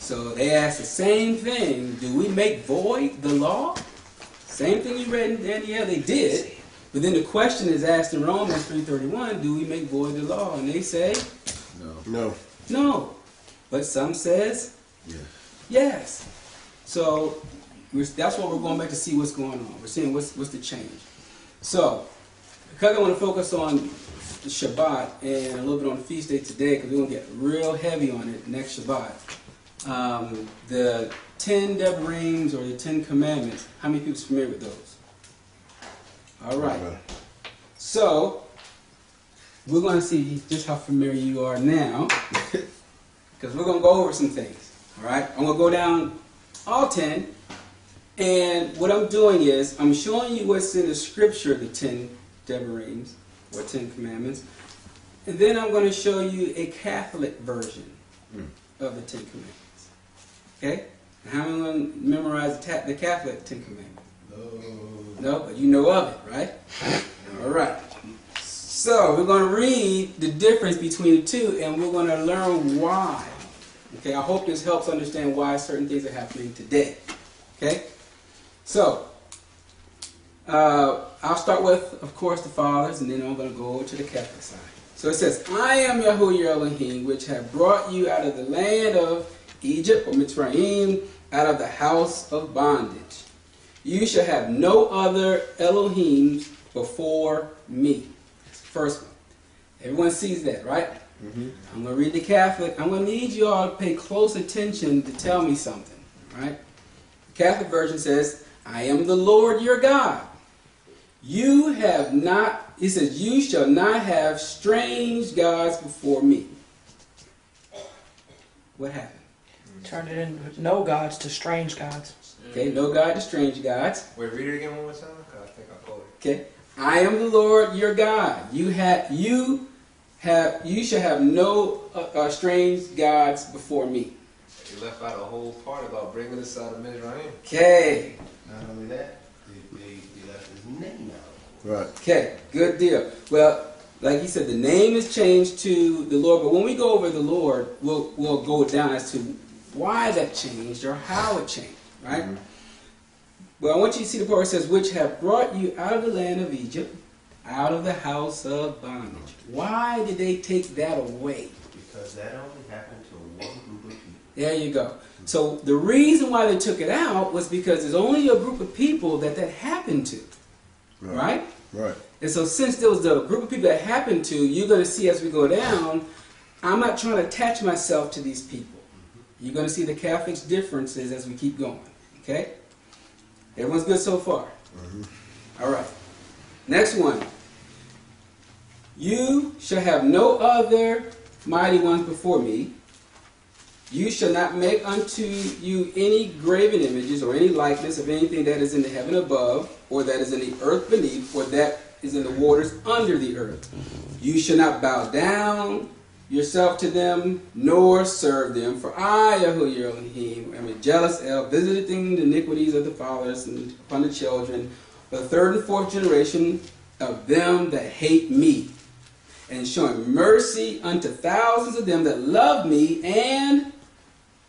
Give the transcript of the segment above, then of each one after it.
So they asked the same thing. Do we make void the law? Same thing you read in Daniel, they did. But then the question is asked in Romans 3:31, do we make void the law? And they say, No. no. But some says, yes. So that's what we're going back to see what's going on. We're seeing what's the change. So, because I want to focus on the Shabbat and a little bit on the feast day today, because we're going to get real heavy on it next Shabbat. The 10 Devarim or the 10 Commandments, how many people are familiar with those? All right. So, we're going to see just how familiar you are now, because we're going to go over some things. All right? I'm going to go down all 10, and what I'm doing is I'm showing you what's in the scripture, the 10 Devarim or 10 Commandments, and then I'm going to show you a Catholic version of the 10 Commandments. Okay? How am I going to memorize the Catholic 10 Commandments? No, but you know of it, right? All right. So we're going to read the difference between the two, and we're going to learn why. Okay, I hope this helps understand why certain things are happening today. Okay? So, I'll start with, of course, the fathers, and then I'm going to go over to the Catholic side. So it says, I am Yahuwah your Elohim, which have brought you out of the land of Egypt, or Mitzrayim, out of the house of bondage. You shall have no other Elohims before me. That's the first one. Everyone sees that, right? I'm going to read the Catholic. I'm going to need you all to pay close attention to tell me something. Right? The Catholic version says, I am the Lord your God. You have not, it says, you shall not have strange gods before me. What happened? Turned it into no gods to strange gods. Okay, no God to strange gods. Wait, read it again one more time. I think I quoted. Okay, I am the Lord your God. You shall have no strange gods before me. You left out a whole part about bringing us out of Mitzrayim. Okay. Not only that, they left his name out. Right. Okay, good deal. Well, like he said, the name is changed to the Lord, but when we go over the Lord, we'll go down as to why that changed or how it changed, right? Well, I want you to see the part where it says, which have brought you out of the land of Egypt, out of the house of bondage. Why did they take that away? Because that only happened to one group of people. There you go. So the reason why they took it out was because there's only a group of people that happened to. Right? Right. And so since there was a group of people that happened to, you're going to see as we go down, I'm not trying to attach myself to these people. You're going to see the Catholics' differences as we keep going. Okay? Everyone's good so far? All right. Next one. You shall have no other mighty ones before me. You shall not make unto you any graven images or any likeness of anything that is in the heaven above, or that is in the earth beneath, or that is in the waters under the earth. You shall not bow down yourself to them, nor serve them. For I, Yahuwah your Elohim, am a jealous El, visiting the iniquities of the fathers and upon the children, for the third and fourth generation of them that hate me, and showing mercy unto thousands of them that love me and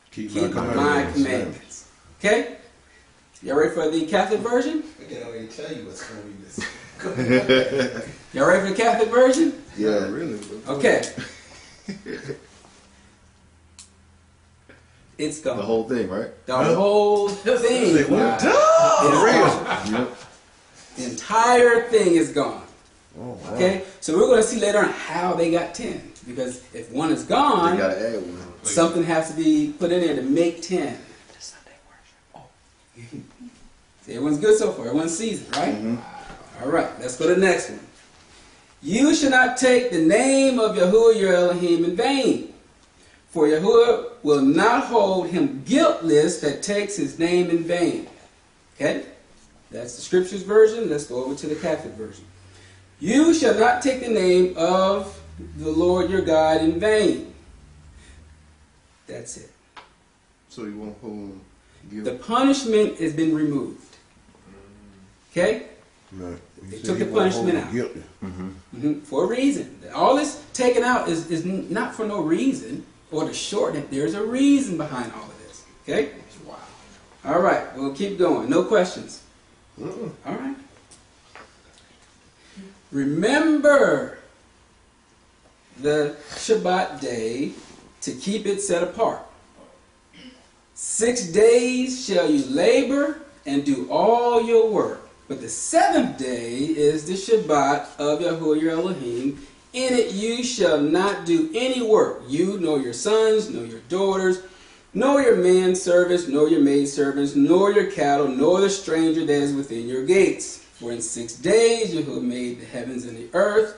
keep my commandments. Okay? Y'all ready for the Catholic version? I can already tell you what's going to be this. Y'all ready for the Catholic version? Yeah, really. Okay. It's gone. The whole thing, right? The whole thing. They went Yep. The entire thing is gone. Oh, wow. Okay? So we're going to see later on how they got 10. Because if one is gone, They gotta add one. something has to be put in there to make 10. Everyone's good so far. Everyone sees it, right? All right, let's go to the next one. You shall not take the name of Yahuwah your Elohim in vain, for Yahuwah will not hold him guiltless that takes his name in vain. Okay? That's the Scriptures version. Let's go over to the Catholic version. You shall not take the name of the Lord your God in vain. That's it. So you won't hold him guilty. The punishment has been removed. Okay? Right. They took the punishment out. For a reason. All this taken out is not for no reason or to shorten it. There's a reason behind all of this. Okay? All right, we'll keep going. No questions? All right. Remember the Shabbat day to keep it set apart. 6 days shall you labor and do all your work. But the 7th day is the Shabbat of Yahuwah your Elohim. In it you shall not do any work, you nor your sons, nor your daughters, nor your manservants, nor your maidservants, nor your cattle, nor the stranger that is within your gates. For in 6 days Yahuwah made the heavens and the earth,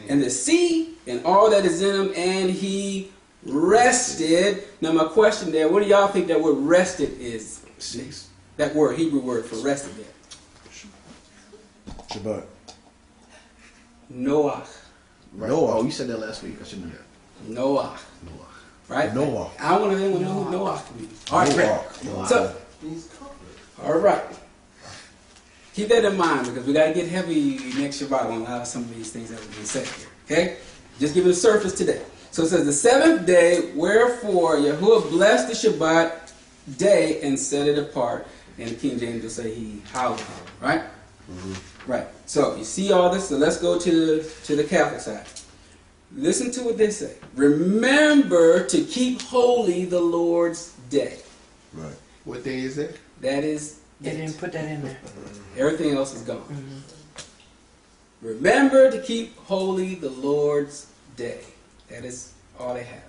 and the sea, and all that is in them, and he rested. Now my question there, what do y'all think that word rested is? 6. That word, Hebrew word for rested there. Shabbat. Noah. Right. Noah. Oh, you said that last week. I should know that. Noah. Noah. Right? Noah. I want to know who Noah means. All right, Noah. So, all right. Keep that in mind because we got to get heavy next Shabbat on how some of these things that are being said here. Okay? Just give it a surface today. So it says, the 7th day, wherefore Yahuwah blessed the Shabbat day and set it apart. And the King James will say he hallowed it. Right? Mm-hmm. Right. So you see all this. So let's go to the Catholic side. Listen to what they say. Remember to keep holy the Lord's day. Right. What day is that? That is They didn't put that in there. everything else is gone. Remember to keep holy the Lord's day. That is all they have.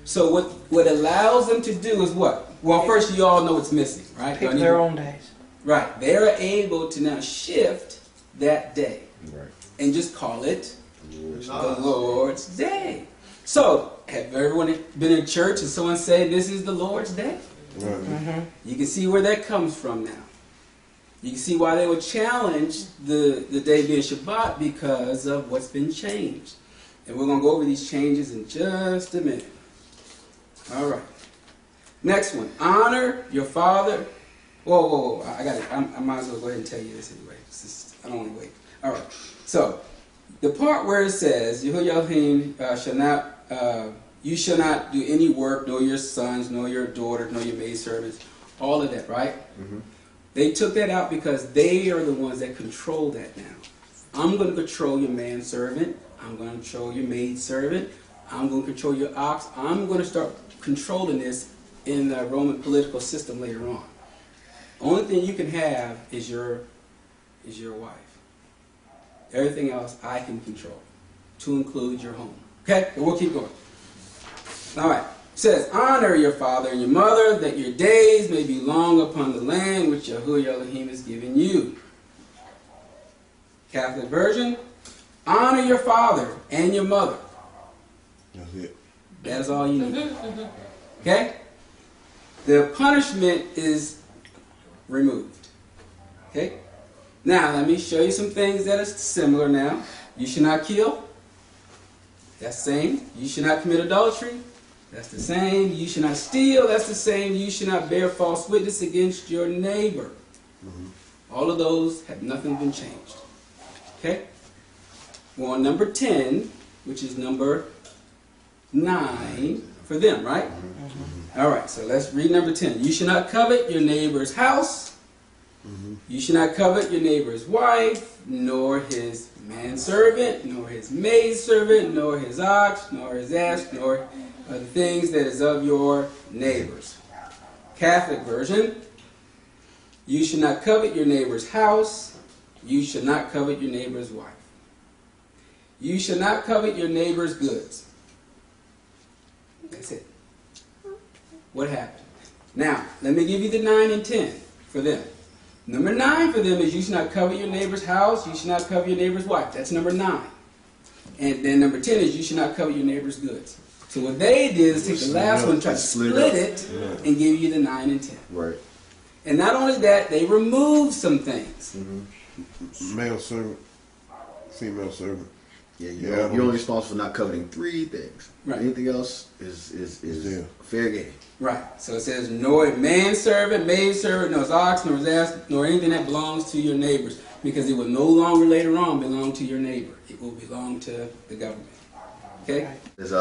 So what allows them to do is what? Well, first you all know what's missing, right? Pick their own days. Right. They're able to now shift that day. Right. And just call it the Lord's Day. So, have everyone been in church and someone said this is the Lord's Day? Right. You can see where that comes from now. You can see why they would challenge the day being Shabbat because of what's been changed. And we're going to go over these changes in just a minute. All right. Next one. Honor your father. Whoa. I got it. I might as well go ahead and tell you this anyway. I don't want to wait. All right. So, the part where it says, Yahuwah Elohim shall not, you shall not do any work, nor your sons, nor your daughters, nor your maidservants, all of that, right? Mm-hmm. They took that out because they are the ones that control that now. I'm going to control your manservant. I'm going to control your maidservant. I'm going to control your ox. I'm going to start controlling this in the Roman political system later on. Only thing you can have is your wife. Everything else I can control, to include your home. Okay? But we'll keep going. All right. It says, honor your father and your mother, that your days may be long upon the land which Yahuwah Elohim has given you. Catholic version, honor your father and your mother. That's it. That is all you need. Okay? The punishment is removed. Okay? Now, let me show you some things that are similar now. You should not kill. That's the same. You should not commit adultery. That's the same. You should not steal. That's the same. You should not bear false witness against your neighbor. All of those have nothing been changed. Okay? We're on number 10, which is number 9 for them, right? All right, so let's read number 10. You should not covet your neighbor's house. You should not covet your neighbor's wife, nor his manservant, nor his maidservant, nor his ox, nor his ass, nor the things that is of your neighbors. Catholic version, you should not covet your neighbor's house. You should not covet your neighbor's wife. You should not covet your neighbor's goods. That's it. What happened? Now, let me give you the 9 and 10 for them. Number 9 for them is you should not covet your neighbor's house. You should not covet your neighbor's wife. That's number 9. And then number 10 is you should not covet your neighbor's goods. So what they did is take the last one, try to split it, and give you the 9 and 10. Right. And not only that, they removed some things. Male servant, female servant. Yeah, you're only responsible for not coveting 3 things. Right. Anything else is fair game. Right. So it says, nor manservant, maidservant, nor his ox, nor his ass, nor anything that belongs to your neighbors. Because it will no longer later on belong to your neighbor. It will belong to the government. Okay? There's